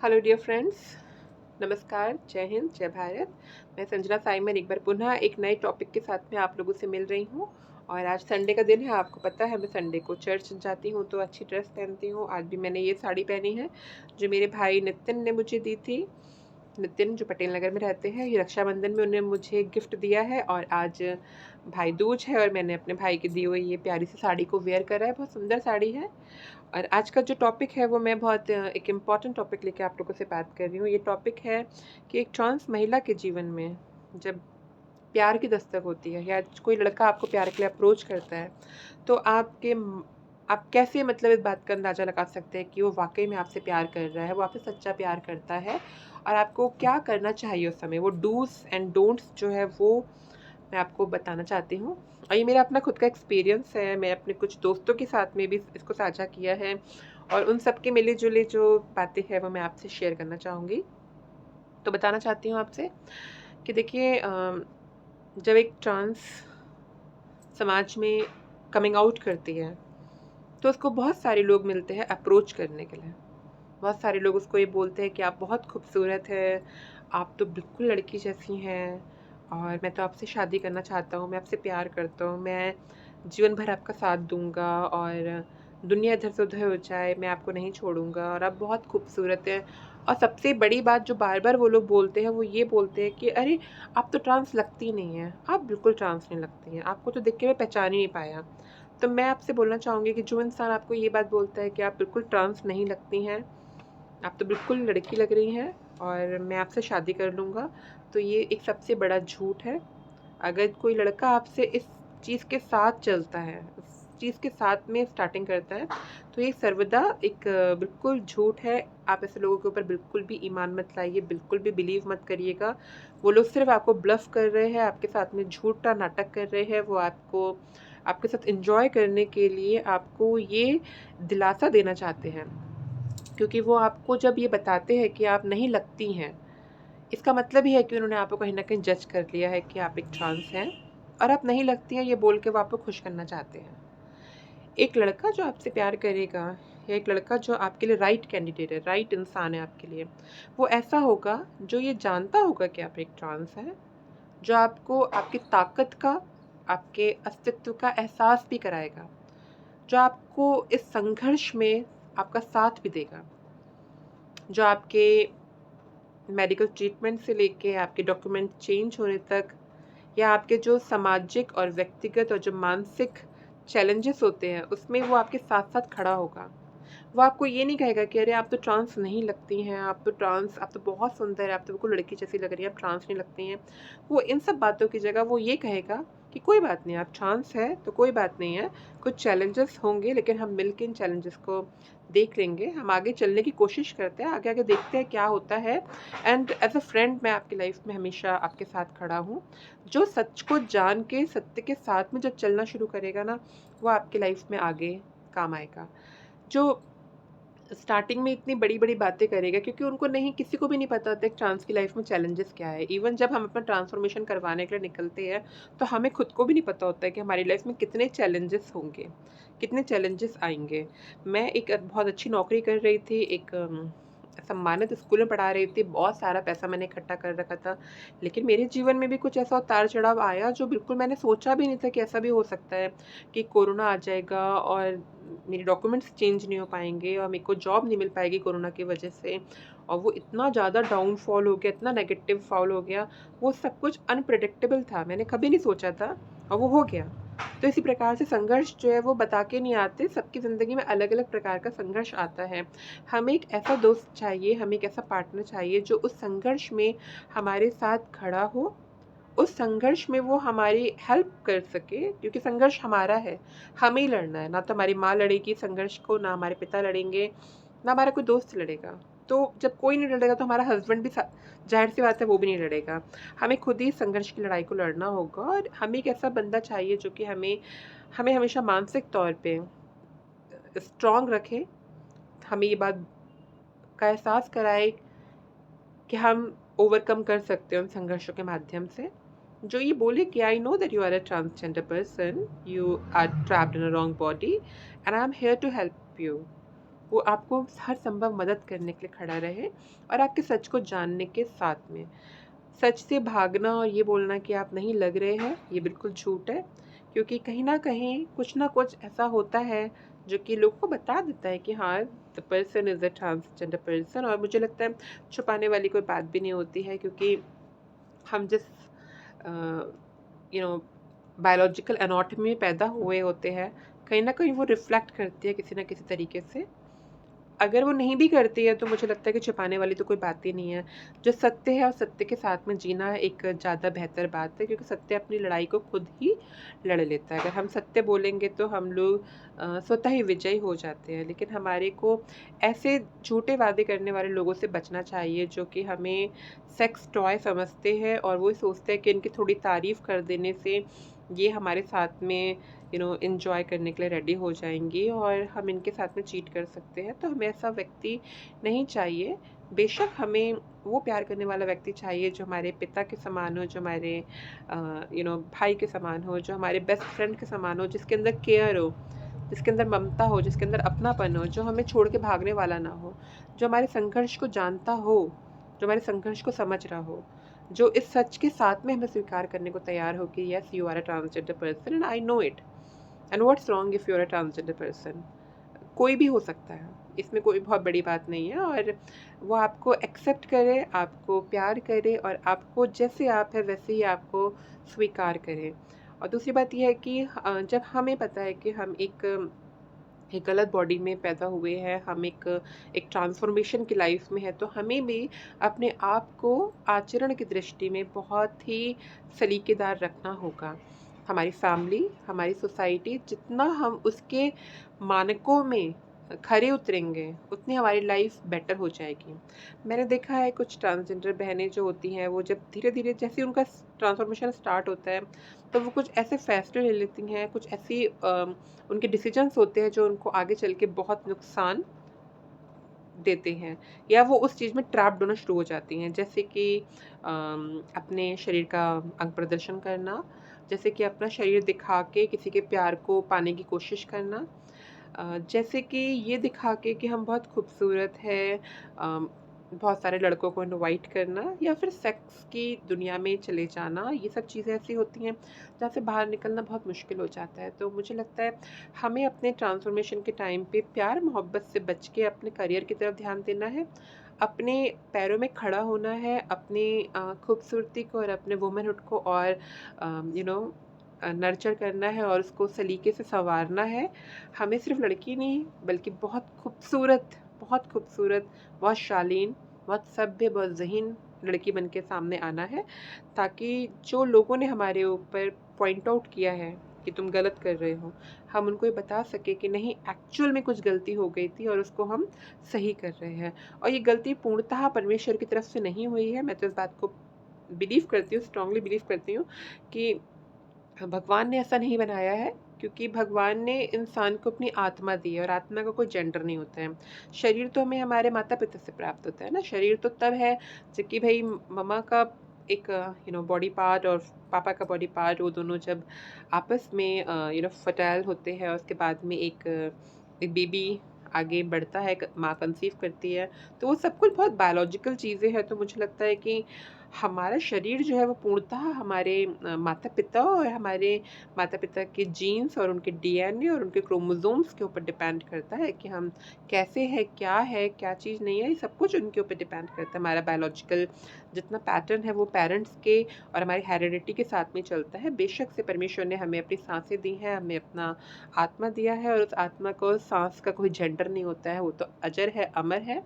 Hello dear friends, नमस्कार, जय हिंद, जय भारत। मैं संजना साइमन एक बार पुनः एक नए टॉपिक के साथ में आप लोगों से मिल रही हूँ। और आज संडे का दिन है, आपको पता है मैं संडे को चर्च जाती हूँ तो अच्छी ड्रेस पहनती हूँ। आज भी मैंने ये साड़ी पहनी है जो मेरे भाई नितिन ने मुझे दी थी। नितिन जो पटेल नगर में रहते हैं, ये रक्षाबंधन में उन्होंने मुझे गिफ्ट दिया है और आज भाई दूज है और मैंने अपने भाई की दी हुई ये प्यारी सी साड़ी को वेयर करा है। बहुत सुंदर साड़ी है। और आज का जो टॉपिक है वो मैं बहुत एक इम्पॉर्टेंट टॉपिक लेके आप लोगों से बात कर रही हूँ। ये टॉपिक है कि एक ट्रांस महिला के जीवन में जब प्यार की दस्तक होती है या कोई लड़का आपको प्यार के लिए अप्रोच करता है तो आप कैसे मतलब इस बात का अंदाज़ा लगा सकते हैं कि वो वाकई में आपसे प्यार कर रहा है, वो आपसे सच्चा प्यार करता है और आपको क्या करना चाहिए उस समय। वो डूज एंड डोंट्स जो है वो मैं आपको बताना चाहती हूँ। और ये मेरा अपना खुद का एक्सपीरियंस है, मैं अपने कुछ दोस्तों के साथ में भी इसको साझा किया है और उन सब के मिले जुले जो बातें हैं वो मैं आपसे शेयर करना चाहूँगी। तो बताना चाहती हूँ आपसे कि देखिए, जब एक ट्रांस समाज में कमिंग आउट करती है तो उसको बहुत सारे लोग मिलते हैं अप्रोच करने के लिए। बहुत सारे लोग उसको ये बोलते हैं कि आप बहुत खूबसूरत है, आप तो बिल्कुल लड़की जैसी हैं और मैं तो आपसे शादी करना चाहता हूँ, मैं आपसे प्यार करता हूँ, मैं जीवन भर आपका साथ दूँगा और दुनिया इधर से उधर हो जाए, मैं आपको नहीं छोड़ूँगा और आप बहुत खूबसूरत हैं। और सबसे बड़ी बात जो बार-बार वो लोग बोलते हैं, वो ये बोलते हैं कि अरे! आप तो ट्रांस लगती नहीं हैं, आप बिल्कुल ट्रांस नहीं लगती हैं, आपको तो देख के मैं पहचान ही नहीं पाया। तो मैं आपसे बोलना चाहूँगी कि जो इंसान आपको ये बात बोलता है कि आप बिल्कुल ट्रांस नहीं लगती हैं, आप तो बिल्कुल लड़की लग रही हैं और मैं आपसे शादी कर लूँगा, तो ये एक सबसे बड़ा झूठ है। अगर कोई लड़का आपसे इस चीज़ के साथ चलता है, इस चीज़ के साथ में स्टार्टिंग करता है, तो ये सर्वदा एक बिल्कुल झूठ है। आप ऐसे लोगों के ऊपर बिल्कुल भी ईमान मत लाइए, बिल्कुल भी बिलीव मत करिएगा। वो लोग सिर्फ़ आपको ब्लफ़ कर रहे हैं, आपके साथ में झूठा नाटक कर रहे हैं। वो आपको आपके साथ एन्जॉय करने के लिए आपको ये दिलासा देना चाहते हैं। क्योंकि वो आपको जब ये बताते हैं कि आप नहीं लगती हैं, इसका मतलब ये है कि उन्होंने आपको कहीं न कहीं जज कर लिया है कि आप एक ट्रांस हैं और आप नहीं लगती हैं, ये बोल के वो आपको खुश करना चाहते हैं। एक लड़का जो आपसे प्यार करेगा या एक लड़का जो आपके लिए राइट कैंडिडेट है, राइट इंसान है आपके लिए, वो ऐसा होगा जो ये जानता होगा कि आप एक ट्रांस हैं, जो आपको आपकी ताकत का, आपके अस्तित्व का एहसास भी कराएगा, जो आपको इस संघर्ष में आपका साथ भी देगा, जो आपके मेडिकल ट्रीटमेंट से लेके आपके डॉक्यूमेंट चेंज होने तक या आपके जो सामाजिक और व्यक्तिगत और जो मानसिक चैलेंजेस होते हैं उसमें वो आपके साथ साथ खड़ा होगा। वो आपको ये नहीं कहेगा कि अरे आप तो ट्रांस नहीं लगती हैं, आप तो बहुत सुंदर है, आप तो बिल्कुल लड़की जैसी लग रही हैं, आप ट्रांस नहीं लगती हैं। वो इन सब बातों की जगह वो ये कहेगा कि कोई बात नहीं, आप ट्रांस है तो कोई बात नहीं है, कुछ चैलेंजेस होंगे लेकिन हम मिल के इन चैलेंजेस को देख लेंगे, हम आगे चलने की कोशिश करते हैं, आगे आगे देखते हैं क्या होता है। एंड एज अ फ्रेंड मैं आपकी लाइफ में हमेशा आपके साथ खड़ा हूँ। जो सच को जान के सत्य के साथ में जब चलना शुरू करेगा ना, वो आपकी लाइफ में आगे काम आएगा। जो स्टार्टिंग में इतनी बड़ी-बड़ी बातें करेगा क्योंकि उनको नहीं, किसी को भी नहीं पता होता है ट्रांस की लाइफ में चैलेंजेस क्या है। इवन जब हम अपना ट्रांसफॉर्मेशन करवाने के लिए निकलते हैं, तो हमें खुद को भी नहीं पता होता है कि हमारी लाइफ में कितने चैलेंजेस होंगे, कितने चैलेंजेस आएँगे। मैं एक बहुत अच्छी नौकरी कर रही थी, एक सम्मानित स्कूल में पढ़ा रही थी, बहुत सारा पैसा मैंने इकट्ठा कर रखा था। लेकिन मेरे जीवन में भी कुछ ऐसा उतार-चढ़ाव आया जो बिल्कुल मैंने सोचा भी नहीं था कि ऐसा भी हो सकता है कि कोरोना आ जाएगा और मेरे डॉक्यूमेंट्स चेंज नहीं हो पाएँगे और मेरे को जॉब नहीं मिल पाएगी कोरोना की वजह से। और वो इतना ज़्यादा डाउनफॉल हो गया, इतना नेगेटिव फॉल हो गया, वो सब कुछ अनप्रेडिक्टेबल था, मैंने कभी नहीं सोचा था और वो हो गया। तो इसी प्रकार से संघर्ष जो है वो बता के नहीं आते, सबकी ज़िंदगी में अलग-अलग प्रकार का संघर्ष आता है। हमें एक ऐसा दोस्त चाहिए, हमें एक ऐसा पार्टनर चाहिए जो उस संघर्ष में हमारे साथ खड़ा हो, उस संघर्ष में वो हमारी हेल्प कर सके, क्योंकि संघर्ष हमारा है, हमें ही लड़ना है। ना तो हमारी माँ लड़ेगी संघर्ष को, ना हमारे पिता लड़ेंगे, ना हमारा कोई दोस्त लड़ेगा। तो जब कोई नहीं लड़ेगा तो हमारा हस्बैंड भी ज़ाहिर-सी बात है वो भी नहीं लड़ेगा। हमें खुद ही संघर्ष की लड़ाई को लड़ना होगा और हमें एक ऐसा बंदा चाहिए जो कि हमें हमें हमेशा मानसिक तौर पे स्ट्रॉन्ग रखे, हमें ये बात का एहसास कराए कि हम ओवरकम कर सकते हैं उन संघर्षों के माध्यम से। जो ये बोले कि I know that you are a transgender person, you are trapped in a wrong body and I am here to help you. वो आपको हर संभव मदद करने के लिए खड़ा रहे और आपके सच को जानने के साथ में। सच से भागना और ये बोलना कि आप नहीं लग रहे हैं, ये बिल्कुल झूठ है, क्योंकि कहीं न कहीं कुछ ना कुछ ऐसा होता है जो कि लोगों को बता देता है कि हाँ, the person is a transgender person. और मुझे लगता है छुपाने वाली कोई बात भी नहीं होती है, क्योंकि हम जिस यू नो बायोलॉजिकल एनाटॉमी में पैदा हुए होते हैं, कहीं न कहीं वो रिफ्लेक्ट करती है किसी न किसी तरीके से। अगर वो नहीं भी करती है तो मुझे लगता है कि छुपाने वाली तो कोई बात ही नहीं है। जो सत्य है और सत्य के साथ में जीना एक ज़्यादा बेहतर बात है, क्योंकि सत्य अपनी लड़ाई को खुद ही लड़ लेता है। अगर हम सत्य बोलेंगे तो हम लोग स्वतः ही विजयी हो जाते हैं। लेकिन हमारे को ऐसे झूठे वादे करने वाले लोगों से बचना चाहिए जो कि हमें सेक्स टॉय समझते हैं और वो सोचते हैं कि इनकी थोड़ी तारीफ़ कर देने से ये हमारे साथ में एन्जॉय करने के लिए रेडी हो जाएँगी और हम इनके साथ में चीट कर सकते हैं। तो हमें ऐसा व्यक्ति नहीं चाहिए। बेशक हमें वो प्यार करने वाला व्यक्ति चाहिए जो हमारे पिता के समान हो, जो हमारे भाई के समान हो, जो हमारे बेस्ट फ्रेंड के समान हो, जिसके अंदर केयर हो, जिसके अंदर ममता हो, जिसके अंदर अपनापन हो, जो हमें छोड़ के भागने वाला ना हो, जो हमारे संघर्ष को जानता हो, जो हमारे संघर्ष को समझ रहा हो, जो इस सच के साथ में हमें स्वीकार करने को तैयार हो कि yes you are a transgender person and I know it. And what's wrong if you are a transgender person? कोई भी हो सकता है, इसमें कोई बहुत बड़ी बात नहीं है। और वो आपको एक्सेप्ट करे, आपको प्यार करे और आपको जैसे आप है वैसे ही आपको स्वीकार करे। और दूसरी बात ये है कि जब हमें पता है कि हम एक गलत बॉडी में पैदा हुए हैं, हम एक ट्रांसफॉर्मेशन की लाइफ में है, तो हमें भी अपने आप को आचरण की दृष्टि में बहुत ही सलीकेदार रखना होगा। हमारी फैमिली, हमारी सोसाइटी, जितना हम उसके मानकों में खरे उतरेंगे, उतनी हमारी लाइफ बेटर हो जाएगी। मैंने देखा है कुछ ट्रांसजेंडर बहनें जो होती हैं, वो जब धीरे-धीरे जैसे ही उनका ट्रांसफॉर्मेशन स्टार्ट होता है, तो वो कुछ ऐसे फैसले ले लेती हैं, कुछ ऐसी उनके डिसीजंस होते हैं जो उनको आगे चल के बहुत नुकसान देते हैं, या वो उस चीज़ में ट्रैप्ड होना शुरू हो जाती हैं। जैसे कि अपने शरीर का अंग प्रदर्शन करना, जैसे कि अपना शरीर दिखा के किसी के प्यार को पाने की कोशिश करना, जैसे कि ये दिखा के कि हम बहुत खूबसूरत हैं, बहुत सारे लड़कों को इनवाइट करना, या फिर सेक्स की दुनिया में चले जाना। ये सब चीज़ें ऐसी होती हैं जहाँ से बाहर निकलना बहुत मुश्किल हो जाता है। तो मुझे लगता है हमें अपने ट्रांसफॉर्मेशन के टाइम पे प्यार मोहब्बत से बच के अपने करियर की तरफ ध्यान देना है, अपने पैरों में खड़ा होना है, अपनी खूबसूरती को और अपने वुमनहुड को और नर्चर करना है और उसको सलीके से सँवारना है। हमें सिर्फ़ लड़की नहीं बल्कि बहुत खूबसूरत, बहुत शालीन, बहुत सभ्य, बहुत ज़हीन लड़की बन के सामने आना है, ताकि जो लोगों ने हमारे ऊपर पॉइंट आउट किया है कि तुम गलत कर रहे हो, हम उनको ये बता सकें कि नहीं, एक्चुअल में कुछ गलती हो गई थी और उसको हम सही कर रहे हैं। और ये गलती पूर्णतः परमेश्वर की तरफ से नहीं हुई है। मैं तो इस बात को बिलीव करती हूँ, स्ट्रॉन्गली बिलीव करती हूँ कि भगवान ने ऐसा नहीं बनाया है, क्योंकि भगवान ने इंसान को अपनी आत्मा दी है और आत्मा का कोई जेंडर नहीं होता है। शरीर तो हमें हमारे माता-पिता से प्राप्त होता है ना, शरीर तो तब है जबकि भई मम्मा का एक बॉडी पार्ट और पापा का बॉडी पार्ट, वो दोनों जब आपस में फर्टाइल होते हैं और उसके बाद में एक बेबी आगे बढ़ता है, माँ कंसीव करती है, तो वो सब कुछ बहुत बायोलॉजिकल चीज़ें हैं। तो मुझे लगता है कि हमारा शरीर जो है वो पूर्णतः हमारे माता-पिता और हमारे माता-पिता के जीन्स और उनके डीएनए और उनके क्रोमोसोम्स के ऊपर डिपेंड करता है कि हम कैसे हैं, क्या चीज़ नहीं है, ये सब कुछ उनके ऊपर डिपेंड करता है। हमारा बायोलॉजिकल जितना पैटर्न है वो पेरेंट्स के और हमारी हेरिडिटी के साथ में चलता है। बेशक से परमेश्वर ने हमें अपनी साँसें दी हैं, हमें अपना आत्मा दिया है और उस आत्मा को, साँस का कोई जेंडर नहीं होता है, वो तो अजर है, अमर है,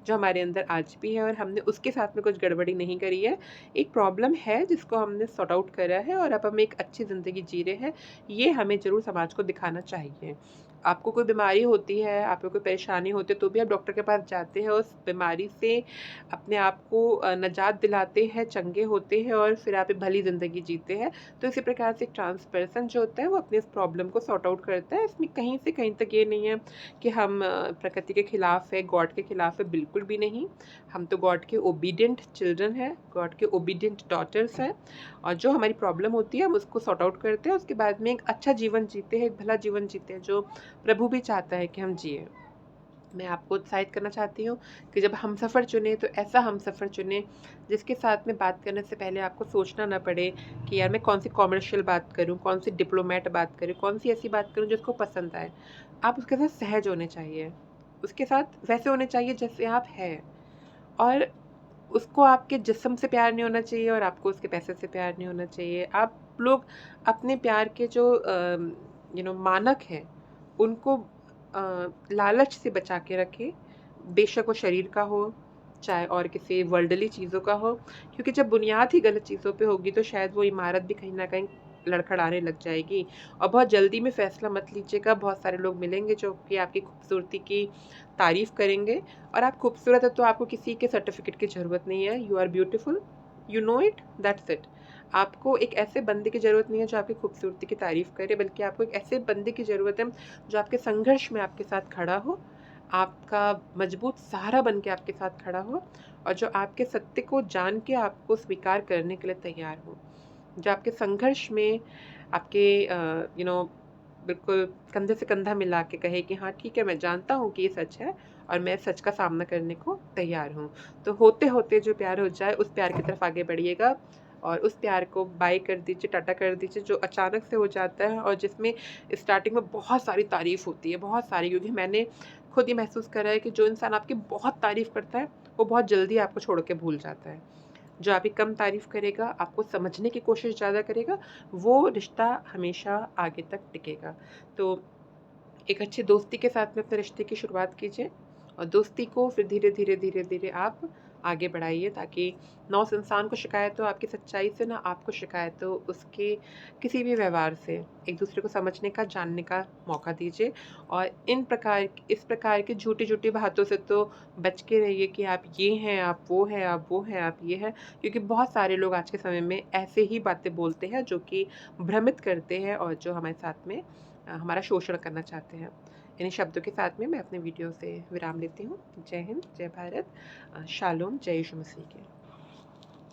जो हमारे अंदर आज भी है और हमने उसके साथ में कुछ गड़बड़ी नहीं करी है। एक प्रॉब्लम है जिसको हमने सॉर्ट आउट करा है और अब हम एक अच्छी ज़िंदगी जी रहे हैं। ये हमें ज़रूर समाज को दिखाना चाहिए। आपको कोई बीमारी होती है, आपको कोई परेशानी होती है, तो भी आप डॉक्टर के पास जाते हैं, उस बीमारी से अपने आप को निजात दिलाते हैं, चंगे होते हैं और फिर आप एक भली ज़िंदगी जीते हैं। तो इसी प्रकार से एक ट्रांस पर्सन जो होता है वो अपनी इस प्रॉब्लम को सॉर्ट आउट करता है। इसमें कहीं से कहीं तक ये नहीं है कि हम प्रकृति के खिलाफ है, गॉड के खिलाफ है, बिल्कुल भी नहीं। हम तो गॉड के ओबीडिएंट चिल्ड्रन हैं, गॉड के ओबीडिएंट डॉटर्स हैं, और जो हमारी प्रॉब्लम होती है हम उसको सॉर्ट आउट करते हैं, उसके बाद में एक अच्छा जीवन जीते हैं, एक भला जीवन जीते हैं जो प्रभु भी चाहता है कि हम जिए। मैं आपको उत्साहित करना चाहती हूँ कि जब हमसफ़र चुनें तो ऐसा हमसफ़र चुनें जिसके साथ में बात करने से पहले आपको सोचना ना पड़े कि यार मैं कौन-सी कॉमर्शियल बात करूँ, कौन-सी डिप्लोमेट बात करूँ, कौन-सी ऐसी बात करूँ जो उसको पसंद आए। आप उसके साथ सहज होने चाहिए। उसके साथ वैसे होने चाहिए जैसे आप हैं, और उसको आपके जिस्म से प्यार नहीं होना चाहिए और आपको उसके पैसे से प्यार नहीं होना चाहिए। आप लोग अपने प्यार के जो मानक हैं, उनको लालच से बचा के रखें। बेशक वो शरीर का हो, चाहे और किसी वर्ल्डली चीज़ों का हो, क्योंकि जब बुनियाद ही गलत चीज़ों पे होगी तो शायद वो इमारत भी कहीं न कहीं लड़खड़ाने लग जाएगी। और बहुत जल्दी में फ़ैसला मत लीजिएगा, बहुत सारे लोग मिलेंगे जो कि आपकी खूबसूरती की तारीफ़ करेंगे, और आप खूबसूरत हैं तो आपको किसी के सर्टिफ़िकेट की ज़रूरत नहीं है। You are beautiful, you know it, that's it. आपको एक ऐसे बंदे की ज़रूरत नहीं है जो आपकी खूबसूरती की तारीफ़ करे, बल्कि आपको एक ऐसे बंदे की ज़रूरत है जो आपके संघर्ष में आपके साथ खड़ा हो, आपका मजबूत सहारा बन के आपके साथ खड़ा हो, और जो आपके सत्य को जान के आपको स्वीकार करने के लिए तैयार हो। जो आपके संघर्ष में आपके बिल्कुल कंधे से कंधा मिला के कहे कि हाँ ठीक है, मैं जानता हूँ कि ये सच है और मैं सच का सामना करने को तैयार हूँ। तो होते-होते जो प्यार हो जाए उस प्यार की तरफ आगे बढ़िएगा, और उस प्यार को बाय कर दीजिए, टाटा कर दीजिए जो अचानक से हो जाता है और जिसमें स्टार्टिंग में बहुत सारी तारीफ़ होती है, बहुत सारी, क्योंकि मैंने खुद ये महसूस करा है कि जो इंसान आपकी बहुत तारीफ़ करता है, वो बहुत जल्दी आपको छोड़ के भूल जाता है। जो आपकी कम तारीफ़ करेगा, आपको समझने की कोशिश ज़्यादा करेगा, वो रिश्ता हमेशा आगे तक टिकेगा। तो एक अच्छी दोस्ती के साथ में अपने रिश्ते की शुरुआत कीजिए, और दोस्ती को फिर धीरे-धीरे, धीरे-धीरे आप आगे बढ़ाइए, ताकि ना उस इंसान को शिकायत हो आपकी सच्चाई से, ना आपको शिकायत हो उसके किसी भी व्यवहार से। एक-दूसरे को समझने का, जानने का मौका दीजिए, और इस प्रकार की झूठी-झूठी बातों से तो बच के रहिए कि आप ये हैं, आप वो हैं, आप वो हैं, आप ये हैं। क्योंकि बहुत सारे लोग आज के समय में ऐसे ही बातें बोलते हैं जो कि भ्रमित करते हैं और जो हमारे साथ में हमारा शोषण करना चाहते हैं। इन्हीं शब्दों के साथ में मैं अपने वीडियो से विराम लेती हूँ। जय हिंद, जय भारत, शालोम, जय यीशु मसीह की।